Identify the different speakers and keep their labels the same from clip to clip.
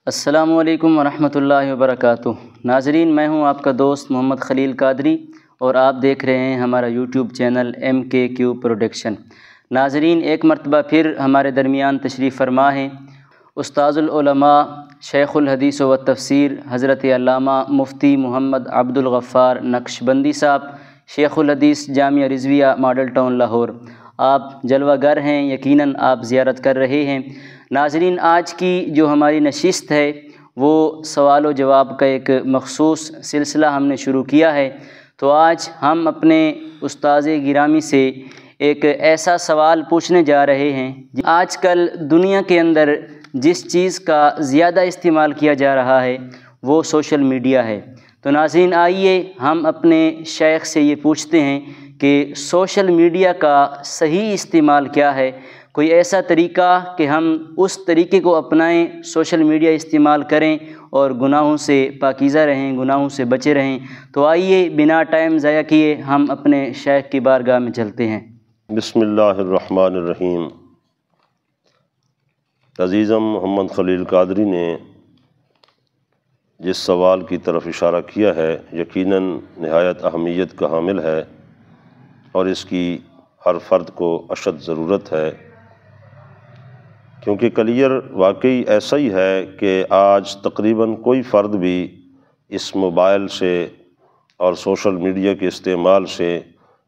Speaker 1: السلام علیکم ورحمۃ اللہ وبرکاتہ۔ ناظرین، میں ہوں آپ کا دوست محمد خلیل قادری اور آپ دیکھ رہے ہیں ہمارا یوٹیوب چینل MKQ پروڈکشن۔ ناظرین، ایک مرتبہ پھر ہمارے درمیان تشریف فرما ہیں استاذ العلماء شیخ الحدیث و تفسیر حضرت علامہ مفتی محمد عبد الغفار نقشبندی صاحب، شیخ الحدیث جامعہ رضویہ ماڈل ٹاؤن لاہور۔ آپ جلوہ گر ہیں، یقیناً آپ زیارت کر رہے ہیں۔ ناظرین، آج کی جو ہماری نشست ہے وہ سوال و جواب کا ایک مخصوص سلسلہ ہم نے شروع کیا ہے۔ تو آج ہم اپنے استاذ گرامی سے ایک ایسا سوال پوچھنے جا رہے ہیں۔ آج کل دنیا کے اندر جس چیز کا زیادہ استعمال کیا جا رہا ہے وہ سوشل میڈیا ہے۔ تو ناظرین، آئیے ہم اپنے شیخ سے یہ پوچھتے ہیں کہ سوشل میڈیا کا صحیح استعمال کیا ہے، کوئی ایسا طریقہ کہ ہم اس طریقے کو اپنائیں، سوشل میڈیا استعمال کریں اور گناہوں سے پاکیزہ رہیں، گناہوں سے بچے رہیں۔ تو آئیے بنا ٹائم ضائع کیے ہم اپنے شیخ کی بارگاہ میں چلتے ہیں۔
Speaker 2: بسم اللہ الرحمن الرحیم۔ عزیزم محمد خلیل قادری نے جس سوال کی طرف اشارہ کیا ہے یقیناً نہایت اہمیت کا حامل ہے اور اس کی ہر فرد کو اشد ضرورت ہے، کیونکہ کلیئر واقعی ایسا ہی ہے کہ آج تقریباً کوئی فرد بھی اس موبائل سے اور سوشل میڈیا کے استعمال سے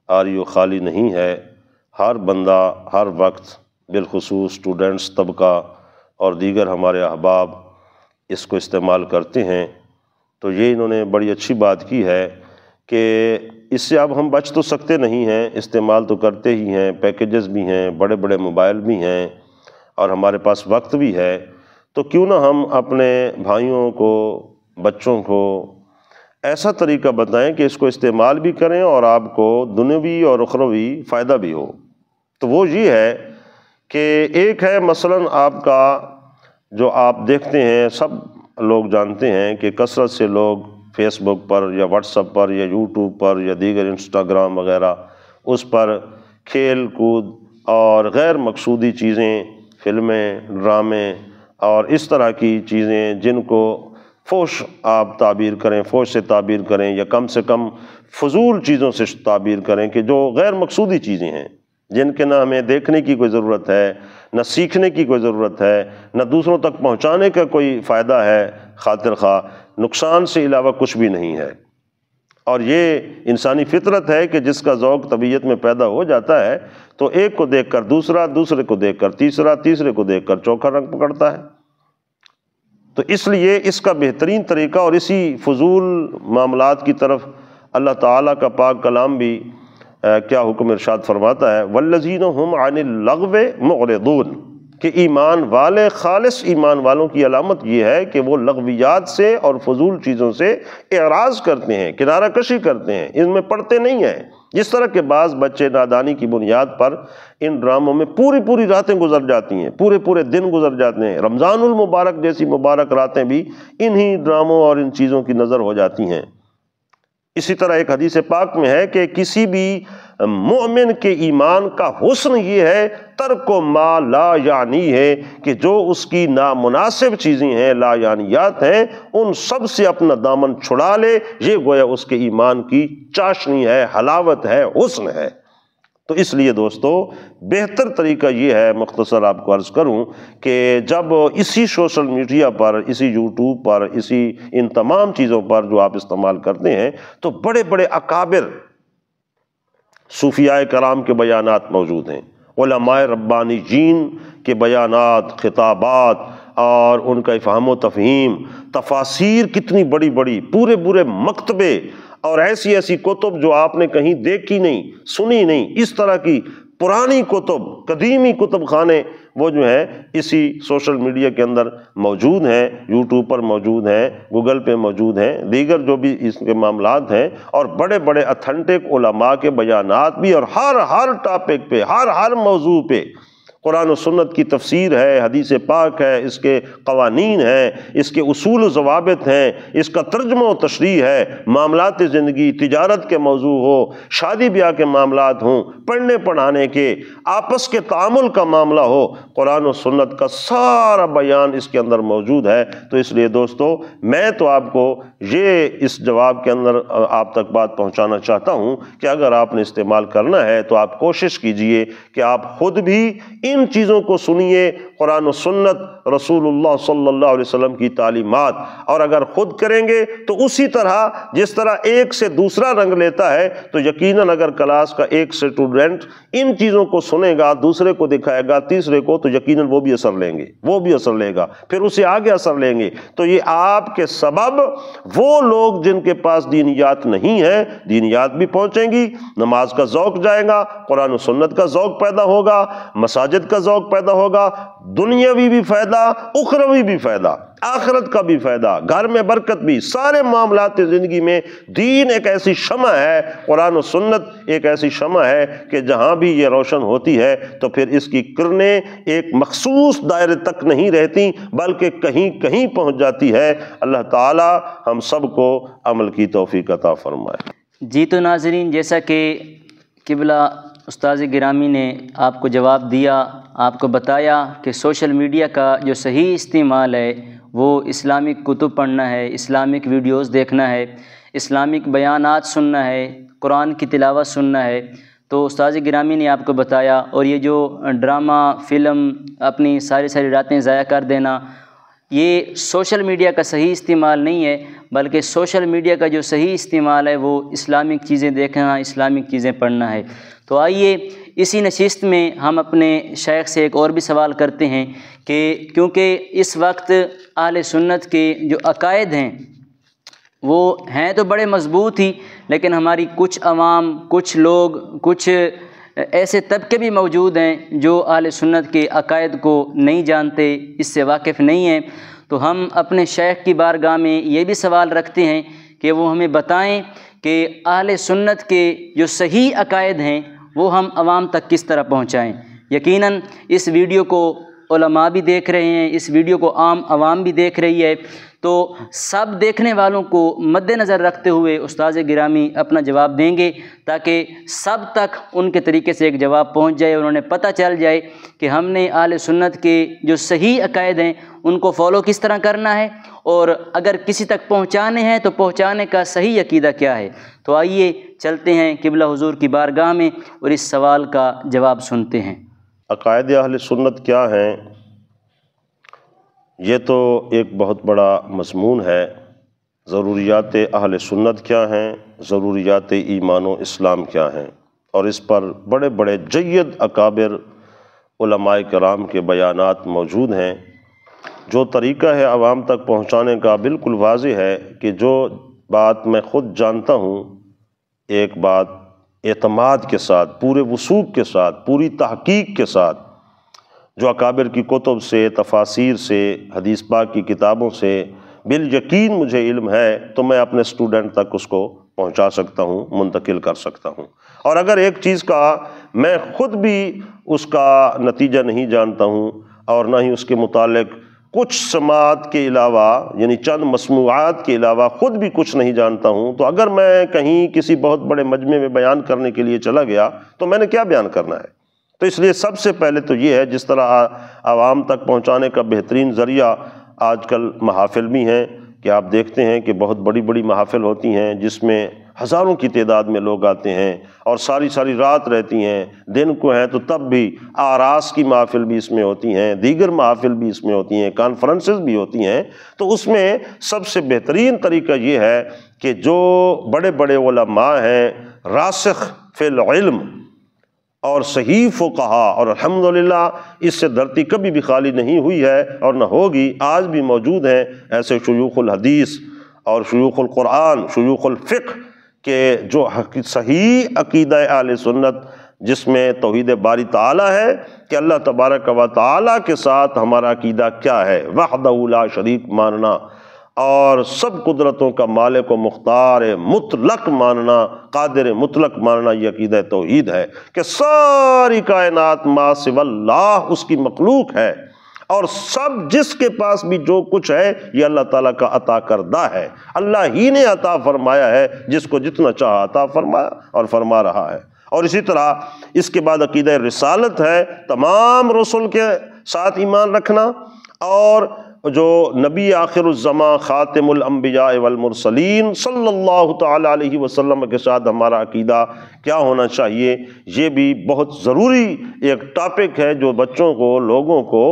Speaker 2: عاری و خالی نہیں ہے۔ ہر بندہ ہر وقت، بالخصوص اسٹوڈنٹس طبقہ اور دیگر ہمارے احباب اس کو استعمال کرتے ہیں۔ تو یہ انہوں نے بڑی اچھی بات کی ہے کہ اس سے اب ہم بچ تو سکتے نہیں ہیں، استعمال تو کرتے ہی ہیں، پیکیجز بھی ہیں، بڑے بڑے موبائل بھی ہیں اور ہمارے پاس وقت بھی ہے، تو کیوں نہ ہم اپنے بھائیوں کو، بچوں کو ایسا طریقہ بتائیں کہ اس کو استعمال بھی کریں اور آپ کو دنیوی اور اخروی فائدہ بھی ہو۔ تو وہ یہ ہے کہ ایک ہے مثلاً آپ کا جو آپ دیکھتے ہیں، سب لوگ جانتے ہیں کہ کثرت سے لوگ فیس بک پر یا واٹس ایپ پر یا یوٹیوب پر یا دیگر انسٹاگرام وغیرہ اس پر کھیل کود اور غیر مقصودی چیزیں، فلمیں، ڈرامے اور اس طرح کی چیزیں جن کو فحش آپ تعبیر کریں، فحش سے تعبیر کریں یا کم سے کم فضول چیزوں سے تعبیر کریں کہ جو غیر مقصودی چیزیں ہیں، جن کے نہ ہمیں دیکھنے کی کوئی ضرورت ہے، نہ سیکھنے کی کوئی ضرورت ہے، نہ دوسروں تک پہنچانے کا کوئی فائدہ ہے، خاطر خواہ نقصان سے علاوہ کچھ بھی نہیں ہے۔ اور یہ انسانی فطرت ہے کہ جس کا ذوق طبیعت میں پیدا ہو جاتا ہے تو ایک کو دیکھ کر دوسرا، دوسرے کو دیکھ کر تیسرا، تیسرے کو دیکھ کر چوتھا رنگ پکڑتا ہے۔ تو اس لیے اس کا بہترین طریقہ اور اسی فضول معاملات کی طرف اللہ تعالیٰ کا پاک کلام بھی کیا حکم ارشاد فرماتا ہے، والذین هم عن اللغو معرضون، کہ ایمان والے، خالص ایمان والوں کی علامت یہ ہے کہ وہ لغویات سے اور فضول چیزوں سے اعراض کرتے ہیں، کنارہ کشی کرتے ہیں، ان میں پڑتے نہیں ہیں۔ جس طرح کے بعض بچے نادانی کی بنیاد پر ان ڈراموں میں پوری پوری راتیں گزر جاتی ہیں، پورے پورے دن گزر جاتے ہیں، رمضان المبارک جیسی مبارک راتیں بھی انہی ڈراموں اور ان چیزوں کی نظر ہو جاتی ہیں۔ اسی طرح ایک حدیث پاک میں ہے کہ کسی بھی مومن کے ایمان کا حسن یہ ہے ترک ما لا یعنی ہے، کہ جو اس کی نامناسب چیزیں ہیں، لا یعنیات ہیں، ان سب سے اپنا دامن چھڑا لے۔ یہ گویا اس کے ایمان کی چاشنی ہے، حلاوت ہے، حسن ہے۔ تو اس لیے دوستو بہتر طریقہ یہ ہے، مختصر آپ کو عرض کروں کہ جب اسی سوشل میڈیا پر، اسی یوٹیوب پر، اسی ان تمام چیزوں پر جو آپ استعمال کرتے ہیں تو بڑے بڑے اکابر صوفیاء کرام کے بیانات موجود ہیں، علماء ربانیین کے بیانات، خطابات اور ان کا فہم و تفہیم، تفاسیر کتنی بڑی بڑی، پورے پورے مکتبے اور ایسی ایسی کتب جو آپ نے کہیں دیکھی نہیں، سنی نہیں، اس طرح کی پرانی کتب، قدیمی کتب خانے وہ جو ہیں اسی سوشل میڈیا کے اندر موجود ہیں، یوٹیوب پر موجود ہیں، گوگل پہ موجود ہیں، دیگر جو بھی اس کے معاملات ہیں، اور بڑے بڑے اتھینٹک علماء کے بیانات بھی، اور ہر ٹاپک پہ، ہر موضوع پہ قرآن و سنت کی تفسیر ہے، حدیث پاک ہے، اس کے قوانین ہیں، اس کے اصول و ضوابط ہیں، اس کا ترجمہ و تشریح ہے، معاملات زندگی، تجارت کے موضوع ہو، شادی بیاہ کے معاملات ہوں، پڑھنے پڑھانے کے، آپس کے تعامل کا معاملہ ہو، قرآن و سنت کا سارا بیان اس کے اندر موجود ہے۔ تو اس لیے دوستو، میں تو آپ کو یہ اس جواب کے اندر آپ تک بات پہنچانا چاہتا ہوں کہ اگر آپ نے استعمال کرنا ہے تو آپ کوشش کیجئے کہ آپ خود بھی ان چیزوں کو سنیے، قرآن و سنت، رسول اللہ صلی اللہ علیہ وسلم کی تعلیمات، اور اگر خود کریں گے تو اسی طرح جس طرح ایک سے دوسرا رنگ لیتا ہے، تو یقیناً اگر کلاس کا ایک اسٹوڈنٹ ان چیزوں کو سنے گا، دوسرے کو دکھائے گا، تیسرے کو، تو یقیناً وہ بھی اثر لیں گے، وہ بھی اثر لے گا، پھر اسے آگے اثر لیں گے۔ تو یہ آپ کے سبب وہ لوگ جن کے پاس دینیات نہیں ہے، دینیات بھی پہنچیں گی، نماز کا ذوق جائے گا، قرآن و سنت کا ذوق پیدا ہوگا، مساجد کا ذوق پیدا ہوگا، دنیاوی بھی فائدہ، اخروی بھی فائدہ، آخرت کا بھی فائدہ، گھر میں برکت بھی، سارے معاملات زندگی میں۔ دین ایک ایسی شمع ہے، قرآن و سنت ایک ایسی شمع ہے کہ جہاں بھی یہ روشن ہوتی ہے تو پھر اس کی کرنیں ایک مخصوص دائرے تک نہیں رہتی بلکہ کہیں کہیں پہنچ جاتی ہے۔ اللہ تعالی ہم سب کو عمل کی توفیق عطا فرمائے۔
Speaker 1: جی تو ناظرین، جیسا کہ قبلہ استاذ گرامی نے آپ کو جواب دیا، آپ کو بتایا کہ سوشل میڈیا کا جو صحیح استعمال ہے وہ اسلامک کتب پڑھنا ہے، اسلامک ویڈیوز دیکھنا ہے، اسلامک بیانات سننا ہے، قرآن کی تلاوت سننا ہے۔ تو استاذ گرامی نے آپ کو بتایا، اور یہ جو ڈرامہ، فلم، اپنی ساری راتیں ضائع کر دینا، یہ سوشل میڈیا کا صحیح استعمال نہیں ہے، بلکہ سوشل میڈیا کا جو صحیح استعمال ہے وہ اسلامک چیزیں دیکھنا، اسلامک چیزیں پڑھنا ہے۔ تو آئیے اسی نشست میں ہم اپنے شیخ سے ایک اور بھی سوال کرتے ہیں کہ کیونکہ اس وقت اہل سنت کے جو عقائد ہیں وہ ہیں تو بڑے مضبوط ہی، لیکن ہماری کچھ عوام، کچھ لوگ، کچھ ایسے طبقے بھی موجود ہیں جو اہل سنت کے عقائد کو نہیں جانتے، اس سے واقف نہیں ہیں۔ تو ہم اپنے شیخ کی بارگاہ میں یہ بھی سوال رکھتے ہیں کہ وہ ہمیں بتائیں کہ اہل سنت کے جو صحیح عقائد ہیں وہ ہم عوام تک کس طرح پہنچائیں۔ یقیناً اس ویڈیو کو علماء بھی دیکھ رہے ہیں، اس ویڈیو کو عام عوام بھی دیکھ رہی ہے، تو سب دیکھنے والوں کو مد نظر رکھتے ہوئے استاذ گرامی اپنا جواب دیں گے تاکہ سب تک ان کے طریقے سے ایک جواب پہنچ جائے، انہیں پتہ چل جائے کہ ہم نے اہل سنت کے جو صحیح عقائد ہیں ان کو فالو کس طرح کرنا ہے، اور اگر کسی تک پہنچانے ہیں تو پہنچانے کا صحیح عقیدہ کیا ہے۔ تو آئیے چلتے ہیں قبلہ حضور کی بارگاہ میں اور اس سوال کا جواب سنتے ہیں۔
Speaker 2: عقائد اہل سنت کیا ہیں؟ یہ تو ایک بہت بڑا مضمون ہے۔ ضروریات اہل سنت کیا ہیں، ضروریات ایمان و اسلام کیا ہیں، اور اس پر بڑے بڑے جید اکابر علماء کرام کے بیانات موجود ہیں۔ جو طریقہ ہے عوام تک پہنچانے کا بالکل واضح ہے کہ جو بات میں خود جانتا ہوں، ایک بات اعتماد کے ساتھ، پورے وثوق کے ساتھ، پوری تحقیق کے ساتھ، جو اکابر کی کتب سے، تفاسیر سے، حدیث پاک کی کتابوں سے بالیقین مجھے علم ہے، تو میں اپنے اسٹوڈنٹ تک اس کو پہنچا سکتا ہوں، منتقل کر سکتا ہوں۔ اور اگر ایک چیز کا میں خود بھی اس کا نتیجہ نہیں جانتا ہوں اور نہ ہی اس کے متعلق کچھ سماعت کے علاوہ، یعنی چند مسموعات کے علاوہ خود بھی کچھ نہیں جانتا ہوں، تو اگر میں کہیں کسی بہت بڑے مجمع میں بیان کرنے کے لیے چلا گیا تو میں نے کیا بیان کرنا ہے؟ تو اس لیے سب سے پہلے تو یہ ہے، جس طرح عوام تک پہنچانے کا بہترین ذریعہ آج کل محافل بھی ہیں، کہ آپ دیکھتے ہیں کہ بہت بڑی بڑی محافل ہوتی ہیں جس میں ہزاروں کی تعداد میں لوگ آتے ہیں اور ساری ساری رات رہتی ہیں، دن کو ہیں تو تب بھی آراس کی محافل بھی اس میں ہوتی ہیں، دیگر محافل بھی اس میں ہوتی ہیں، کانفرنسز بھی ہوتی ہیں۔ تو اس میں سب سے بہترین طریقہ یہ ہے کہ جو بڑے بڑے علماء ہیں، راسخ فی العلم اور صحیح فقہا، اور الحمدللہ اس سے دھرتی کبھی بھی خالی نہیں ہوئی ہے اور نہ ہوگی، آج بھی موجود ہیں ایسے شیوخ الحدیث اور شیوخ القرآن، شیوخ الفقہ، کہ جو صحیح عقیدہ اہل سنت، جس میں توحید باری تعالیٰ ہے کہ اللہ تبارک و تعالیٰ کے ساتھ ہمارا عقیدہ کیا ہے، وحدہ لا شریک ماننا، اور سب قدرتوں کا مالک و مختار مطلق ماننا، قادر مطلق ماننا، یہ عقیدہ توحید ہے کہ ساری کائنات ما سوی اللہ اس کی مخلوق ہے، اور سب جس کے پاس بھی جو کچھ ہے یہ اللہ تعالیٰ کا عطا کردہ ہے، اللہ ہی نے عطا فرمایا ہے، جس کو جتنا چاہا عطا فرمایا اور فرما رہا ہے۔ اور اسی طرح اس کے بعد عقیدہ رسالت ہے، تمام رسل کے ساتھ ایمان رکھنا، اور جو نبی آخر الزمان خاتم الانبیاء والمرسلین صلی اللہ تعالی علیہ وسلم کے ساتھ ہمارا عقیدہ کیا ہونا چاہیے، یہ بھی بہت ضروری ایک ٹاپک ہے جو بچوں کو، لوگوں کو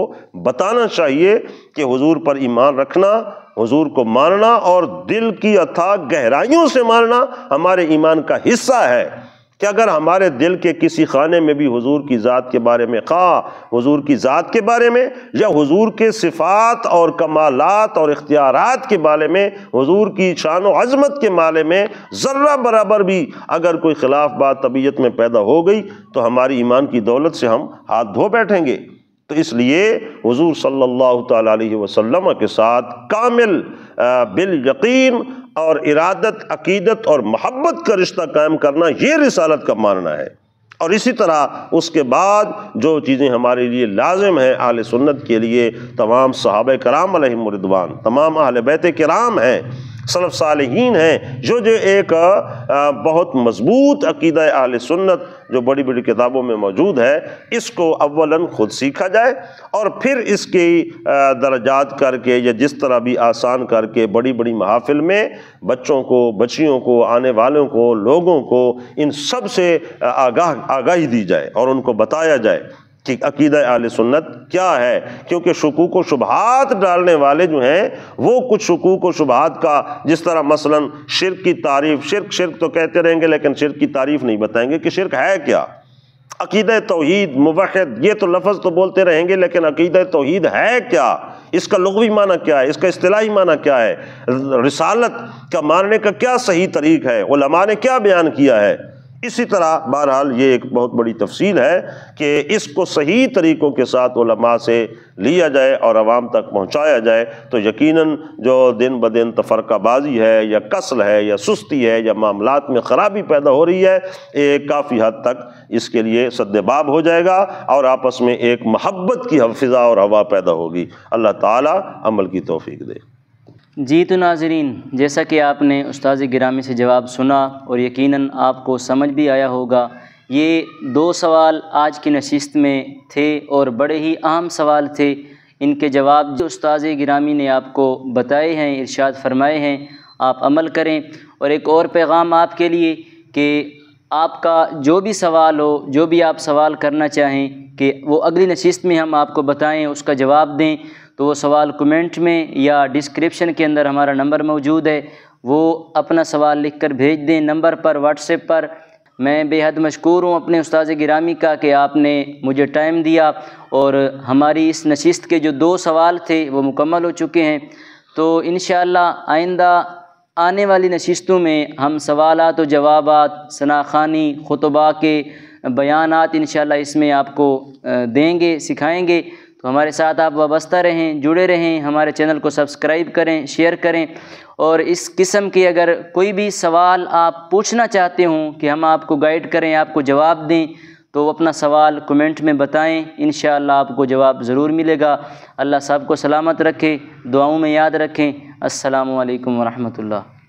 Speaker 2: بتانا چاہیے کہ حضور پر ایمان رکھنا، حضور کو ماننا اور دل کی اتھاہ گہرائیوں سے ماننا ہمارے ایمان کا حصہ ہے، کہ اگر ہمارے دل کے کسی خانے میں بھی حضور کی ذات کے بارے میں، خواہ حضور کی ذات کے بارے میں یا حضور کے صفات اور کمالات اور اختیارات کے بارے میں، حضور کی شان و عظمت کے بارے میں ذرہ برابر بھی اگر کوئی خلاف بات طبیعت میں پیدا ہو گئی تو ہماری ایمان کی دولت سے ہم ہاتھ دھو بیٹھیں گے۔ تو اس لیے حضور صلی اللہ تعالی علیہ وسلم کے ساتھ کامل بالیقین اور ارادت، عقیدت اور محبت کا رشتہ قائم کرنا، یہ رسالت کا ماننا ہے۔ اور اسی طرح اس کے بعد جو چیزیں ہمارے لیے لازم ہیں اہل سنت کے لیے، تمام صحابہ کرام علیہم رضوان، تمام اہل بیت کرام ہیں، سلف صالحین ہیں، جو ایک بہت مضبوط عقیدہ اہل سنت جو بڑی بڑی کتابوں میں موجود ہے، اس کو اولاً خود سیکھا جائے اور پھر اس کی درجات کر کے یا جس طرح بھی آسان کر کے بڑی بڑی محافل میں بچوں کو، بچیوں کو، آنے والوں کو، لوگوں کو ان سب سے آگاہی دی جائے اور ان کو بتایا جائے کہ عقیدہ اہل سنت کیا ہے، کیونکہ شکوک و شبہات ڈالنے والے جو ہیں وہ کچھ شکوک و شبہات کا، جس طرح مثلا شرک کی تعریف، شرک تو کہتے رہیں گے لیکن شرک کی تعریف نہیں بتائیں گے کہ شرک ہے کیا، عقیدہ توحید، موحد، یہ تو لفظ تو بولتے رہیں گے لیکن عقیدہ توحید ہے کیا، اس کا لغوی معنی کیا ہے، اس کا اصطلاحی معنی کیا ہے، رسالت کا ماننے کا کیا صحیح طریق ہے، علماء نے کیا بیان کیا ہے۔ اسی طرح بہرحال یہ ایک بہت بڑی تفصیل ہے کہ اس کو صحیح طریقوں کے ساتھ علماء سے لیا جائے اور عوام تک پہنچایا جائے تو یقیناً جو دن بدن تفرقہ بازی ہے یا کسل ہے یا سستی ہے یا معاملات میں خرابی پیدا ہو رہی ہے، ایک کافی حد تک اس کے لیے سد باب ہو جائے گا اور آپس میں ایک محبت کی فضا اور ہوا پیدا ہوگی۔ اللہ تعالی عمل کی توفیق دے۔
Speaker 1: جی تو ناظرین، جیسا کہ آپ نے استاذ گرامی سے جواب سنا اور یقیناً آپ کو سمجھ بھی آیا ہوگا، یہ 2 سوال آج کی نشست میں تھے اور بڑے ہی اہم سوال تھے۔ ان کے جواب جو استاذ گرامی نے آپ کو بتائے ہیں، ارشاد فرمائے ہیں، آپ عمل کریں۔ اور ایک اور پیغام آپ کے لیے کہ آپ کا جو بھی سوال ہو، جو بھی آپ سوال کرنا چاہیں کہ وہ اگلی نشست میں ہم آپ کو بتائیں، اس کا جواب دیں، تو وہ سوال کمنٹ میں یا ڈسکرپشن کے اندر ہمارا نمبر موجود ہے، وہ اپنا سوال لکھ کر بھیج دیں نمبر پر، واٹس ایپ پر۔ میں بے حد مشکور ہوں اپنے استاذ گرامی کا کہ آپ نے مجھے ٹائم دیا اور ہماری اس نشست کے جو 2 سوال تھے وہ مکمل ہو چکے ہیں۔ تو انشاءاللہ آئندہ آنے والی نشستوں میں ہم سوالات و جوابات، ثناخوانی، خطبہ کے بیانات انشاءاللہ اس میں آپ کو دیں گے، سکھائیں گے۔ تو ہمارے ساتھ آپ وابستہ رہیں، جڑے رہیں، ہمارے چینل کو سبسکرائب کریں، شیئر کریں، اور اس قسم کے اگر کوئی بھی سوال آپ پوچھنا چاہتے ہوں کہ ہم آپ کو گائیڈ کریں، آپ کو جواب دیں، تو اپنا سوال کمنٹ میں بتائیں، انشاءاللہ آپ کو جواب ضرور ملے گا۔ اللہ سب کو سلامت رکھے، دعاؤں میں یاد رکھیں۔ السلام علیکم ورحمۃ اللہ۔